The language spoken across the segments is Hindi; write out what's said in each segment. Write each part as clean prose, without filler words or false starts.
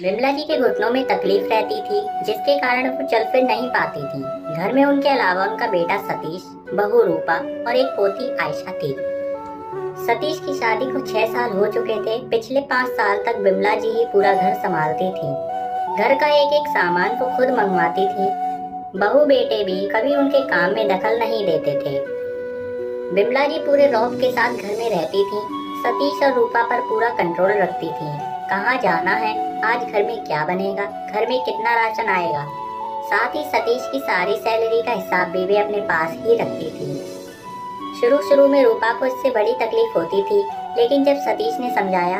विमला जी के घुटनों में तकलीफ रहती थी, जिसके कारण वो चल फिर नहीं पाती थी। घर में उनके अलावा उनका बेटा सतीश, बहू रूपा और एक पोती आयशा थी। सतीश की शादी को 6 साल हो चुके थे। पिछले 5 साल तक विमला जी ही पूरा घर संभालती थी। घर का एक एक सामान वो खुद मंगवाती थी। बहू बेटे भी कभी उनके काम में दखल नहीं देते थे। विमला जी पूरे रौब के साथ घर में रहती थी। सतीश और रूपा पर पूरा कंट्रोल रखती थी। कहाँ जाना है, आज घर में क्या बनेगा, घर में कितना राशन आएगा। साथ ही सतीश की सारी सैलरी का हिसाब भी वे अपने पास ही रखती थी। शुरू में रूपा को इससे बड़ी तकलीफ होती थी, लेकिन जब सतीश ने समझाया,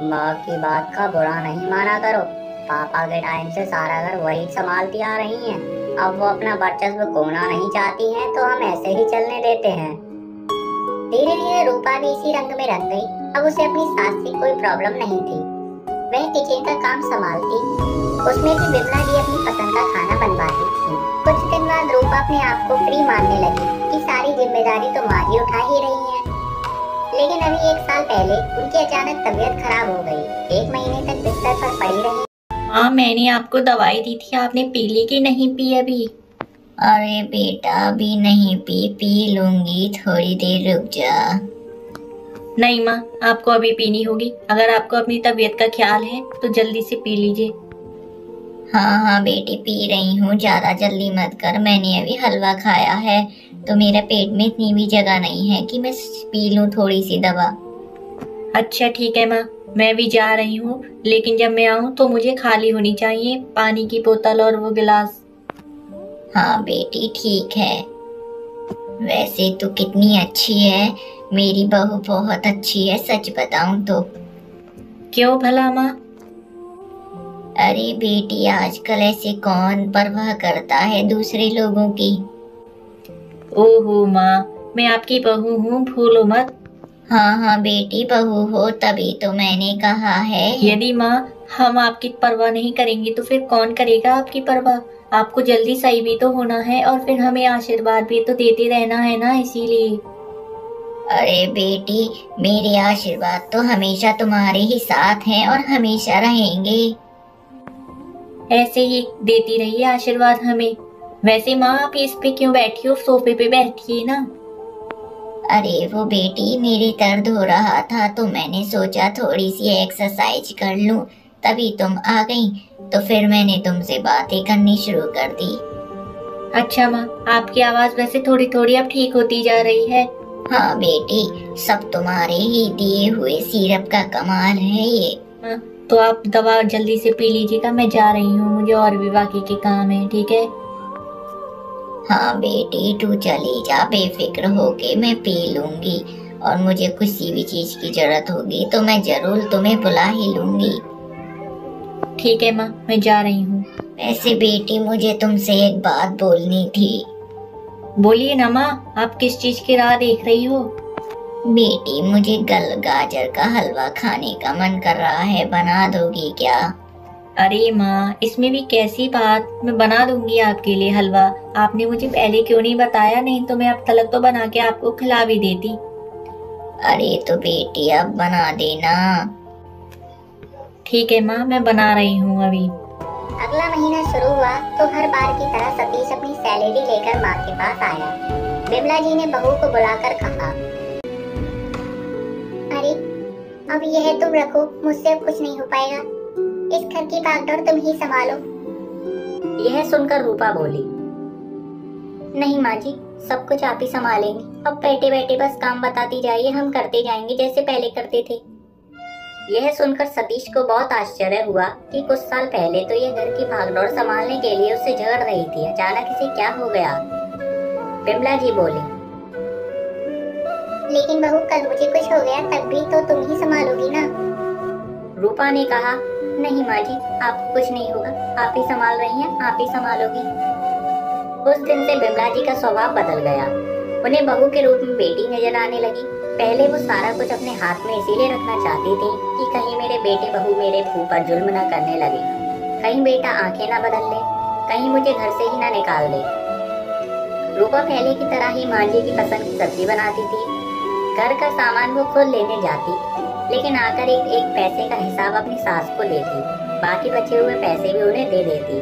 माँ की बात का बुरा नहीं माना करो, पापा के टाइम से सारा घर वही संभालती आ रही हैं। अब वो अपना वर्चस्व खोना नहीं चाहती हैं, तो हम ऐसे ही चलने देते हैं। धीरे धीरे रूपा भी इसी रंग में रंग गई। अब उसे अपनी सास से कोई प्रॉब्लम नहीं थी। वह किचन का काम संभालती, उसमें भी विमला जी अपनी पसंद का खाना बनवाती थी। कुछ दिन बाद रूपा अपने आप को फ्री मानने लगी कि सारी जिम्मेदारी तो माँ जी उठा ही रही है। लेकिन अभी 1 साल पहले उनकी अचानक तबीयत खराब हो गई। 1 महीने तक बिस्तर पर पड़ी रही। हाँ, मैंने आपको दवाई दी थी, आपने पी ली कि नहीं पी अभी? अरे बेटा, अभी नहीं पी लूंगी, थोड़ी देर रुक जा। नहीं माँ, आपको अभी पीनी होगी। अगर आपको अपनी तबीयत का ख्याल है तो जल्दी से पी लीजिए। हाँ बेटी, पी रही हूँ, ज्यादा जल्दी मत कर। मैंने अभी हलवा खाया है तो मेरे पेट में इतनी भी जगह नहीं है कि मैं पी लूँ थोड़ी सी दवा। अच्छा ठीक है माँ, मैं भी जा रही हूँ, लेकिन जब मैं आऊँ तो मुझे खाली होनी चाहिए पानी की बोतल और वो गिलास। हाँ बेटी ठीक है। वैसे तू कितनी अच्छी है, मेरी बहू बहुत अच्छी है, सच बताऊं तो। क्यों भला माँ? अरे बेटी, आजकल ऐसे कौन परवाह करता है दूसरे लोगों की। ओहो माँ, मैं आपकी बहू हूँ, भूलो मत। हाँ बेटी, बहू हो तभी तो मैंने कहा है। यदि माँ हम आपकी परवाह नहीं करेंगे तो फिर कौन करेगा आपकी परवाह? आपको जल्दी सही भी तो होना है और फिर हमें आशीर्वाद भी तो देते रहना है ना, इसीलिए। अरे बेटी, मेरे आशीर्वाद तो हमेशा तुम्हारे ही साथ हैं और हमेशा रहेंगे। ऐसे ही देती रहिए आशीर्वाद हमें। वैसे माँ आप इस पे क्यों बैठी हो, सोफे पे बैठिए ना। अरे वो बेटी, मेरे दर्द हो रहा था तो मैंने सोचा थोड़ी सी एक्सरसाइज कर लूं, तभी तुम आ गई, तो फिर मैंने तुमसे बातें करनी शुरू कर दी। अच्छा माँ, आपकी आवाज वैसे थोड़ी थोड़ी अब ठीक होती जा रही है। हाँ बेटी, सब तुम्हारे ही दिए हुए सिरप का कमाल है ये। तो आप दवा जल्दी से पी लीजिएगा, मैं जा रही हूँ, मुझे और भी बाकी के काम है, ठीक है? हाँ बेटी, तू चली जा बेफिक्र होके, मैं पी लूंगी। और मुझे किसी भी चीज की जरूरत होगी तो मैं जरूर तुम्हें बुला ही लूंगी। ठीक है माँ, मैं जा रही हूँ। वैसे बेटी, मुझे तुमसे एक बात बोलनी थी। बोलिए ना माँ, आप किस चीज की राह देख रही हो? बेटी, मुझे गाजर का हलवा खाने का मन कर रहा है, बना दोगी क्या? अरे माँ, इसमें भी कैसी बात, मैं बना दूंगी आपके लिए हलवा। आपने मुझे पहले क्यों नहीं बताया, नहीं तो मैं अब तलक तो बना के आपको खिला भी देती। अरे तो बेटी अब बना देना। ठीक है माँ, मैं बना रही हूँ अभी। अगला महीना शुरू हुआ तो हर बार की तरह सतीश अपनी सैलरी लेकर माँ के पास आया। विमला जी ने बहू को बुलाकर कहा, अरे अब यह तुम रखो, मुझसे अब कुछ नहीं हो पाएगा, इस घर की भागदौड़ तुम ही संभालो। यह सुनकर रूपा बोली, नहीं माँ जी, सब कुछ आप ही संभालेंगे। अब बैठे बैठे बस काम बताती जाइए, हम करते जाएंगे जैसे पहले करते थे। यह सुनकर सतीश को बहुत आश्चर्य हुआ कि कुछ साल पहले तो यह घर की भागदौड़ संभालने के लिए उससे झगड़ रही थी, अचानक इसे क्या हो गया। विमला जी बोली, लेकिन बहू कल मुझे कुछ हो गया तब भी तो तुम ही संभालोगी ना। रूपा ने कहा, नहीं माँ जी, आपको कुछ नहीं होगा, आप ही संभाल रही हैं, आप ही संभालोगी। उस दिन से विमला जी का स्वभाव बदल गया। उन्हें बहू के रूप में बेटी नजर आने लगी। पहले वो सारा कुछ अपने हाथ में इसीलिए रखना चाहती थी कि कहीं मेरे बेटे बहू मेरे ऊपर जुल्म न करने लगे, कहीं बेटा आंखें न बदल ले, कहीं मुझे घर से ही न निकाल दे। रूपा पहले की तरह ही माँ जी की पसंद की सब्जी बनाती थी। घर का सामान वो खुद लेने जाती, लेकिन आकर एक एक पैसे का हिसाब अपनी सास को देती। बाकी बचे हुए पैसे भी उन्हें दे देती।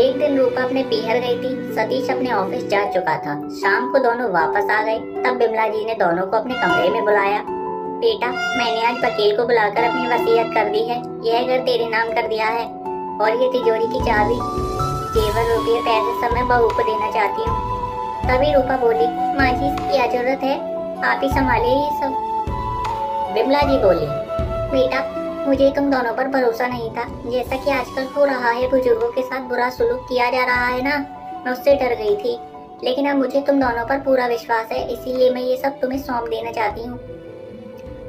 एक दिन रूपा अपने पीहर गई थी। सतीश अपने ऑफिस जा चुका था। शाम को दोनों वापस आ गए। तब बिमला जी ने दोनों को अपने कमरे में बुलाया। बेटा, मैंने आज वकील को बुलाकर अपनी वसीयत कर दी है। यह घर तेरे नाम कर दिया है और ये तिजोरी की चाबी, जेवर, रुपये, पैसे सब मैं बहू को देना चाहती हूँ। तभी रूपा बोली, माँ जी इसकी क्या जरूरत है, आप ही संभालिए ये सब। बिमला जी बोली, बेटा मुझे तुम दोनों पर भरोसा नहीं था। जैसा कि आजकल हो रहा है, बुजुर्गों के साथ बुरा सुलूक किया जा रहा है ना, मैं उससे डर गई थी। लेकिन अब मुझे तुम दोनों पर पूरा विश्वास है, इसीलिए मैं ये सब तुम्हें सौंप देना चाहती हूँ।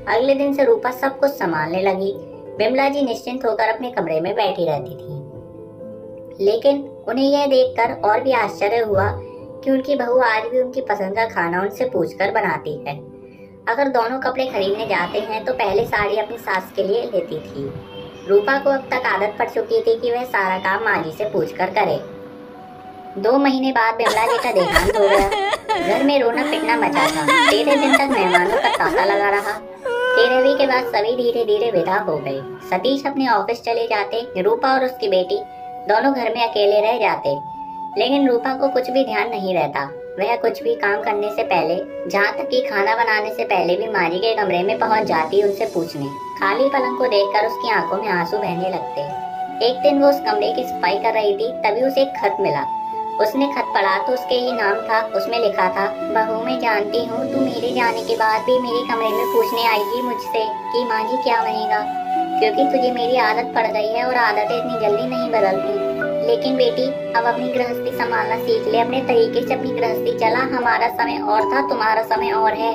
अगले दिन से रूपा सब कुछ संभालने लगी। बिमला जी निश्चिंत होकर अपने कमरे में बैठी रहती थी। लेकिन उन्हें यह देखकर और भी आश्चर्य हुआ कि उनकी बहू आज भी उनकी पसंद का खाना उनसे पूछकर बनाती है। अगर दोनों कपड़े खरीदने जाते हैं तो पहले साड़ी अपनी सास के लिए लेती थी। रूपा को अब तक आदत पड़ चुकी थी कि वह सारा काम माँ जी से पूछकर करे। 2 महीने बाद बिमला जी का देहांत हो गया। घर में रोना पिटना मचा था। 13 दिन तक मेहमानों का तांता लगा रहा। 13वीं के बाद सभी धीरे धीरे विदा हो गए। सतीश अपने ऑफिस चले जाते। रूपा और उसकी बेटी दोनों घर में अकेले रह जाते। लेकिन रूपा को कुछ भी ध्यान नहीं रहता। वह कुछ भी काम करने से पहले, जहाँ तक कि खाना बनाने से पहले भी माँ जी के कमरे में पहुँच जाती उनसे पूछने। खाली पलंग को देखकर उसकी आंखों में आंसू बहने लगते। एक दिन वो उस कमरे की सफाई कर रही थी, तभी उसे एक खत मिला। उसने खत पढ़ा तो उसके ही नाम था। उसमें लिखा था, बहू मैं जानती हूँ तू मेरे जाने के बाद भी मेरे कमरे में पूछने आएगी मुझसे कि माँ जी क्या बनेगा, क्योंकि तुझे मेरी आदत पड़ गई है और आदतें इतनी जल्दी नहीं बदलती। लेकिन बेटी अब अपनी गृहस्थी संभालना सीख ले। अपने तरीके से अपनी गृहस्थी चला। हमारा समय और था, तुम्हारा समय और है।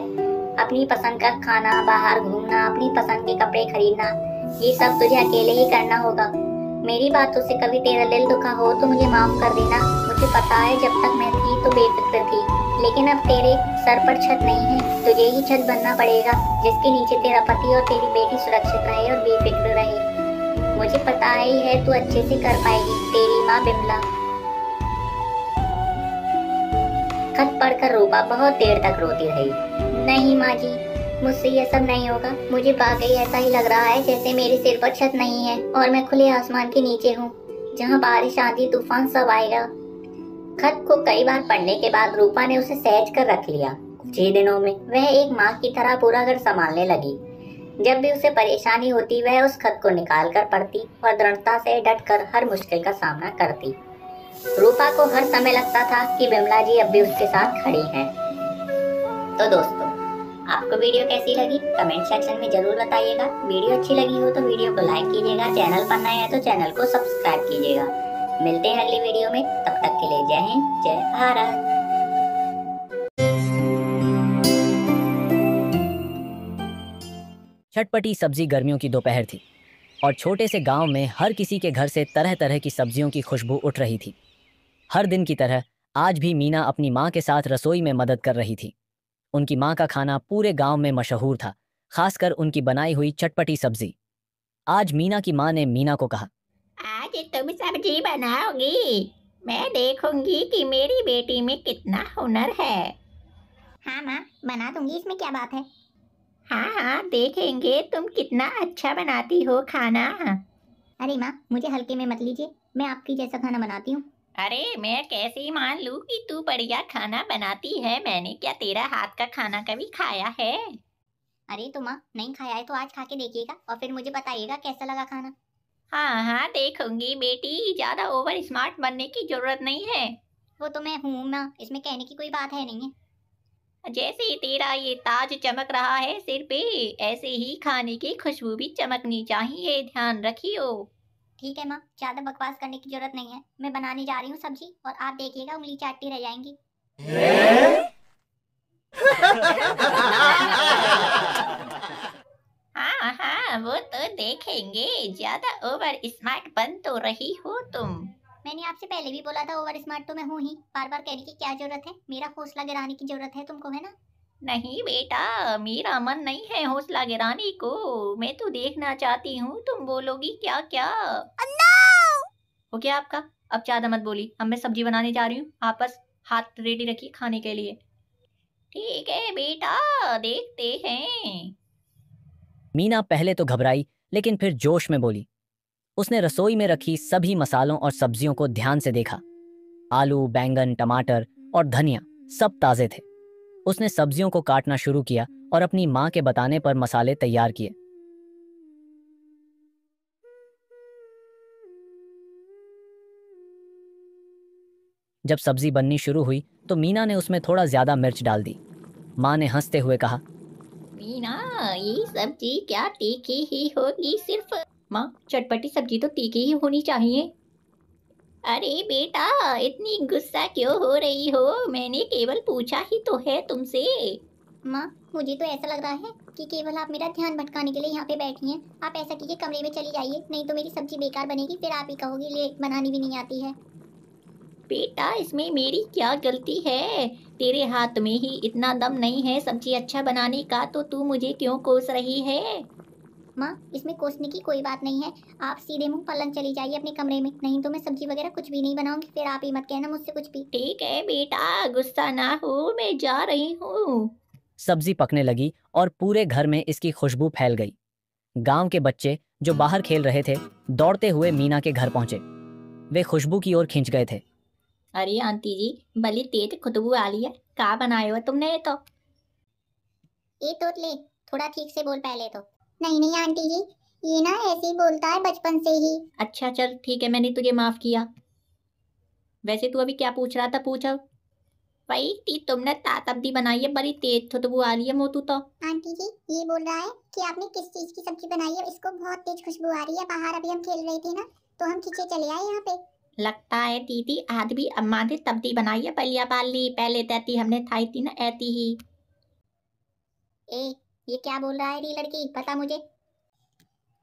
अपनी पसंद का खाना, बाहर घूमना, अपनी पसंद के कपड़े खरीदना, ये सब तुझे अकेले ही करना होगा। मेरी बातों से कभी तेरा दिल दुखा हो तो मुझे माफ कर देना। मुझे पता है जब तक मैं थी तो बेफिक्र थी, लेकिन अब तेरे सर पर छत नहीं है, तुझे ही छत बनना पड़ेगा जिसके नीचे तेरा पति और तेरी बेटी सुरक्षित रहे और बेफिक्र रहे। मुझे पता ही है तू अच्छे से कर पाएगी। तेरी माँ बिमला। खत पढ़कर रूपा बहुत देर तक रोती रही। नहीं माँ जी, मुझसे यह सब नहीं होगा। मुझे वाकई ऐसा ही लग रहा है जैसे मेरे सिर पर छत नहीं है और मैं खुले आसमान के नीचे हूँ, जहाँ बारिश, आंधी, तूफान सब आएगा। खत को कई बार पढ़ने के बाद रूपा ने उसे सहज कर रख लिया। कुछ ही दिनों में वह एक माँ की तरह पूरा घर संभालने लगी। जब भी उसे परेशानी होती वह उस खत को निकाल कर पढ़ती और दृढ़ता से डटकर हर मुश्किल का सामना करती। रूपा को हर समय लगता था कि बिमला जी अब भी उसके साथ खड़ी हैं। तो दोस्तों, आपको वीडियो कैसी लगी कमेंट सेक्शन में जरूर बताइएगा। वीडियो अच्छी लगी हो तो वीडियो को लाइक कीजिएगा। चैनल पर नए हैं तो चैनल को सब्सक्राइब कीजिएगा। मिलते हैं अगली वीडियो में, तब तक के लिए जय हिंद, जय भारत। चटपटी सब्जी गर्मियों की दोपहर थी और छोटे से गांव में हर किसी के घर से तरह तरह की सब्जियों की खुशबू उठ रही थी। हर दिन की तरह आज भी मीना अपनी माँ के साथ रसोई में मदद कर रही थी। उनकी माँ का खाना पूरे गांव में मशहूर था, खासकर उनकी बनाई हुई चटपटी सब्जी। आज मीना की माँ ने मीना को कहा, आज तुम सब्जी बनाओगी, मैं देखूंगी कि मेरी बेटी में कितना हुनर है। हाँ माँ, बना दूंगी, इसमें क्या बात है। हाँ हाँ, देखेंगे तुम कितना अच्छा बनाती हो खाना। अरे माँ, मुझे हल्के में मत लीजिए, मैं आपकी जैसा खाना बनाती हूँ। अरे मैं कैसे मान लूँ कि तू बढ़िया खाना बनाती है। मैंने क्या तेरा हाथ का खाना कभी खाया है? अरे तो माँ, नहीं खाया है तो आज खा के देखिएगा और फिर मुझे बताइएगा कैसा लगा खाना। हाँ हाँ देखूंगी बेटी, ज्यादा ओवर स्मार्ट बनने की जरूरत नहीं है। वो तो मैं हूँ माँ, इसमें कहने की कोई बात है नहीं है। जैसे तेरा ये ताज चमक रहा है सिर पे, ऐसे ही खाने की खुशबू भी चमकनी चाहिए, ध्यान रखियो। ठीक है माँ, ज्यादा बकवास करने की जरूरत नहीं है। मैं बनाने जा रही हूँ सब्जी और आप देखिएगा उंगली चाटती रह जाएंगी। हाँ हाँ, वो तो देखेंगे। ज्यादा ओवर स्मार्ट बन तो रही हो तुम। मैंने आपसे पहले भी बोला था ओवर स्मार्ट तो मैं हूँ ही, बार बार कहने की क्या जरूरत है। मेरा हौसला गिराने की जरूरत है तुमको, है ना। नहीं बेटा, मेरा मन नहीं है हौसला गिराने को। मैं तो देखना चाहती हूँ तुम बोलोगी क्या क्या। हो गया आपका, अब ज्यादा मत बोली। अब मैं सब्जी बनाने जा रही हूँ, आप बस हाथ रेडी रखिए खाने के लिए। ठीक है बेटा, देखते हैं। मीना पहले तो घबराई लेकिन फिर जोश में बोली, उसने रसोई में रखी सभी मसालों और सब्जियों को ध्यान से देखा। आलू, बैंगन, टमाटर और धनिया सब ताजे थे। उसने सब्जियों को काटना शुरू किया और अपनी माँ के बताने पर मसाले तैयार किए। जब सब्जी बननी शुरू हुई तो मीना ने उसमें थोड़ा ज्यादा मिर्च डाल दी। माँ ने हंसते हुए कहा, मीना, ये सब्जी क्या तीखी ही होगी सिर्फ? माँ, चटपटी सब्जी तो तीखी ही होनी चाहिए। अरे बेटा, इतनी गुस्सा क्यों हो रही हो? मैंने केवल पूछा ही तो है तुमसे। माँ, मुझे तो ऐसा लग रहा है कि केवल आप मेरा ध्यान भटकाने के लिए यहाँ पे बैठी हैं। आप ऐसा कीजिए, कमरे में चली जाइए, नहीं तो मेरी सब्जी बेकार बनेगी, फिर आप ही कहोगी ले बनानी भी नहीं आती है। बेटा, इसमें मेरी क्या गलती है? तेरे हाथ में ही इतना दम नहीं है सब्जी अच्छा बनाने का, तो तू मुझे क्यों कोस रही है? माँ, इसमें कोसने की कोई बात नहीं है। आप सीधे मुंह पलंग चली जाइए अपने कमरे में, नहीं तो मैं सब्जी वगैरह कुछ भी नहीं बनाऊंगी, फिर आप ही मत कहना मुझसे कुछ भी। ठीक है बेटा, गुस्सा ना हो, मैं जा रही हूँ। सब्जी पकने लगी और पूरे घर में इसकी खुशबू फैल गई। गांव के बच्चे जो बाहर खेल रहे थे दौड़ते हुए मीना के घर पहुंचे। वे खुशबू की ओर खिंच गए थे। अरे आंटी जी, बड़ी तेज खुशबू आ रही है। क्या बनाए हो तुमने? ये तो ए तोतले, थोड़ा ठीक से बोल पहले तो। नहीं नहीं आंटी जी, ये ना ऐसे ही बोलता है बचपन से ही। अच्छा चल ठीक है, मैंने तुझे माफ किया। वैसे तू अभी क्या पूछ रहा था? पूछो। भाई ती तुमने सब्जी बनाई है, बड़ी तेज खुशबू आ रही है मोतू तो। आंटी जी, ये बोल रहा है कि आपने किस चीज की सब्जी बनाई है, इसको बहुत तेज खुशबू आ रही है। बाहर अभी हम खेल रहे थे ना, तो हम खींचे चले आए यहाँ पे। लगता है दीदी आज भी अम्मा ने सब्जी बनाई है बलिया बाली। पहले देती हमने खाई थी ना ऐसी ही। ए, ये क्या बोल रहा है री लड़की, पता मुझे।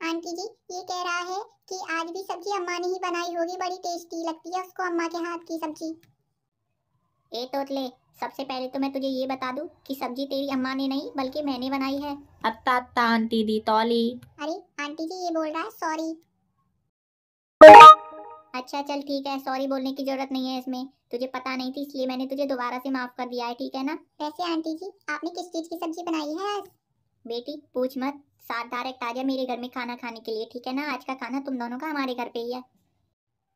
आंटी जी, ये कह रहा है कि आज भी सब्जी अम्मा ने ही बनाई होगी, बड़ी टेस्टी लगती है उसको अम्मा के हाथ की सब्जी। ए तोतले, सबसे पहले तो मैं तुझे ये बता दूं कि सब्जी तेरी अम्मा ने नहीं बल्कि मैंने बनाई है। अत्ता आंटी दी तौली। अरे आंटी जी, ये बोल रहा है सॉरी। अच्छा चल ठीक है, सॉरी बोलने की जरूरत नहीं है इसमें। तुझे पता नहीं थी इसलिए मैंने तुझे दोबारा से माफ कर दिया है, ठीक है ना? वैसे आंटी जी, आपने किस चीज की सब्जी बनाई है आज? बेटी पूछ मत, साथ डायरेक्ट आ जा मेरे घर में खाना खाने के लिए, ठीक है ना? आज का खाना तुम दोनों का हमारे घर पे ही है।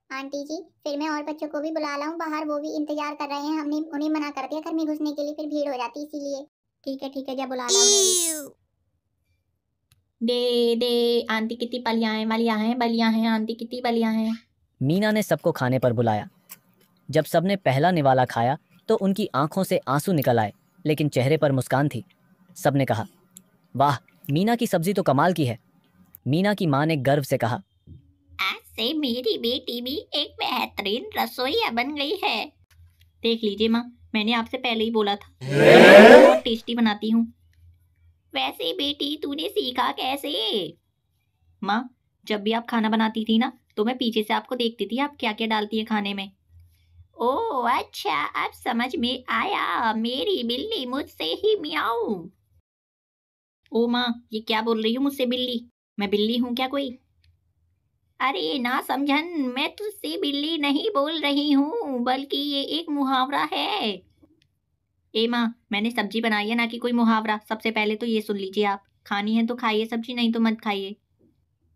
आंटी जी, फिर मैं और बच्चों को भी बुला लाऊं बाहर, वो भी इंतजार कर रहे हैं। हमने उन्हें मना कर दिया घर में घुसने के लिए, फिर भीड़ हो जाती इसीलिए। ठीक है, जा बुला लाओ। दे आंटी कितनी बलियां हैं, बलियां हैं, बलियां हैं आंटी कितनी बलियां हैं। मीना ने सबको खाने पर बुलाया। जब सबने पहला निवाला खाया तो उनकी आंखों से आंसू निकल आए, लेकिन चेहरे पर मुस्कान थी। सबने कहा, वाह, मीना की सब्जी तो कमाल की है। मीना की माँ ने गर्व से कहा, आज से मेरी बेटी भी एक बेहतरीन रसोइया बन गई है। देख लीजिए माँ, मैंने आपसे पहले ही बोला था, बहुत टेस्टी बनाती हूँ। वैसे बेटी तूने सीखा कैसे? माँ, जब भी आप खाना बनाती थी ना तो मैं पीछे से आपको देखती थी आप क्या क्या डालती है खाने में। ओह अच्छा, अब समझ में आया, मेरी बिल्ली मुझसे ही मियाऊ। ओ माँ, ये क्या बोल रही हूँ मुझसे बिल्ली? मैं बिल्ली हूँ क्या कोई? अरे ना समझन, मैं तुझसे बिल्ली नहीं बोल रही हूँ, बल्कि ये एक मुहावरा है। ए माँ, मैंने सब्जी बनाई है ना कि कोई मुहावरा। सबसे पहले तो ये सुन लीजिए, आप खानी है तो खाइए सब्जी, नहीं तो मत खाइए।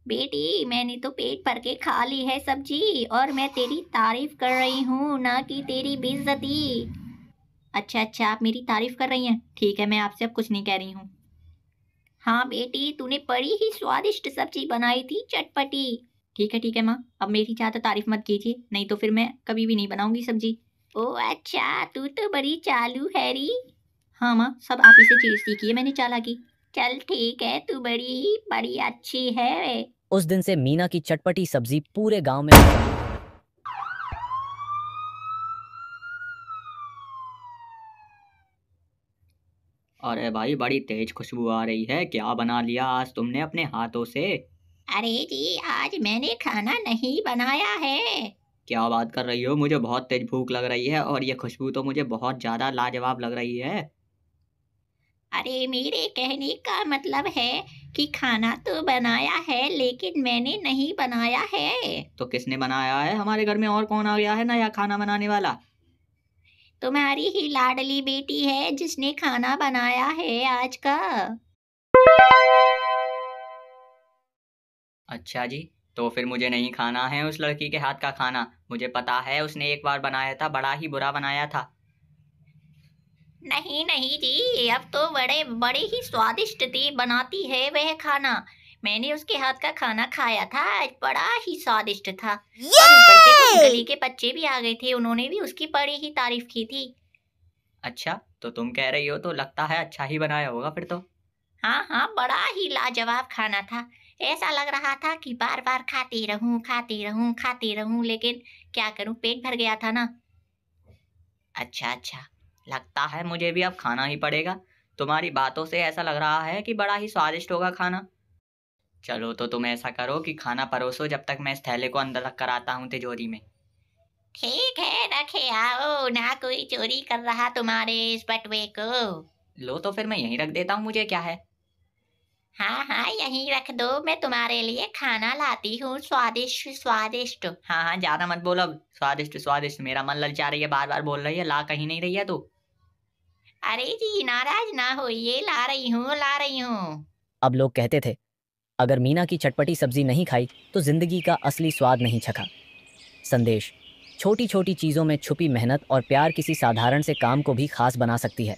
बेटी मैंने तो पेट भर के खा ली है सब्जी, और मैं तेरी तारीफ कर रही हूँ ना कि तेरी बेइज्जती। अच्छा, आप मेरी तारीफ कर रही हैं? ठीक है, मैं आपसे अब कुछ नहीं कह रही हूँ। हाँ बेटी, तूने बड़ी ही स्वादिष्ट सब्जी बनाई थी, चटपटी। ठीक है माँ, अब मेरी ज़्यादा तारीफ मत कीजिए, नहीं तो फिर मैं कभी भी नहीं बनाऊंगी सब्जी। ओह अच्छा, तू तो बड़ी चालू है री। हाँ माँ, सब आप ही से चीज सीखी है मैंने चालाकी। चल ठीक है, तू बड़ी अच्छी है। उस दिन से मीना की चटपटी सब्जी पूरे गांव में। अरे भाई, बड़ी तेज खुशबू आ रही है। क्या बना लिया आज तुमने अपने हाथों से? अरे जी, आज मैंने खाना नहीं बनाया है। क्या बात कर रही हो? मुझे बहुत तेज भूख लग रही है और ये खुशबू तो मुझे बहुत ज्यादा लाजवाब लग रही है। अरे मेरे कहने का मतलब है कि खाना तो बनाया है, लेकिन मैंने नहीं बनाया है। तो किसने बनाया है? हमारे घर में और कौन आ गया है नया खाना बनाने वाला? तुम्हारी ही लाडली बेटी है जिसने खाना बनाया है आज का। अच्छा जी, तो फिर मुझे नहीं खाना है उस लड़की के हाथ का खाना। मुझे पता है उसने एक बार बनाया था, बड़ा ही बुरा बनाया था। नहीं नहीं जी, अब तो बड़े बड़े ही स्वादिष्ट थी बनाती है वह खाना। मैंने उसके हाथ का खाना खाया था, बड़ा ही स्वादिष्ट था। और ऊपर से कुछ गली के बच्चे भी आ गए थे, उन्होंने भी उसकी बड़ी ही तारीफ की थी। अच्छा, तो तुम कह रही हो तो लगता है अच्छा ही बनाया होगा फिर तो। हाँ हाँ, बड़ा ही लाजवाब खाना था। ऐसा लग रहा था कि बार बार खाती रहूं खाती रहूं खाती रहूं, लेकिन क्या करूं, पेट भर गया था ना। अच्छा अच्छा, लगता है मुझे भी अब खाना ही पड़ेगा। तुम्हारी बातों से ऐसा लग रहा है कि बड़ा ही स्वादिष्ट होगा खाना। चलो तो तुम ऐसा करो कि खाना परोसो, जब तक मैं इस थैले को अंदर रख कर आता हूँ तिजोरी में। ठीक है, रखे आओ ना, कोई चोरी कर रहा तुम्हारे इस बटुए को। लो तो फिर मैं यहीं रख देता हूँ, मुझे क्या है। हाँ हाँ, यहीं रख दो, मैं तुम्हारे लिए खाना लाती हूँ, स्वादिष्ट स्वादिष्ट। हाँ हाँ, ज्यादा मत बोलो अब। स्वादिष्ट स्वादिष्ट, मेरा मन ललचा रही है, बार बार बोल रही है, ला कहीं नहीं रही है तू। अरे जी, नाराज ना होइए, ला रही हूँ ला रही हूँ। अब लोग कहते थे, अगर मीना की चटपटी सब्जी नहीं खाई तो जिंदगी का असली स्वाद नहीं चखा। संदेश: छोटी छोटी चीज़ों में छुपी मेहनत और प्यार किसी साधारण से काम को भी खास बना सकती है।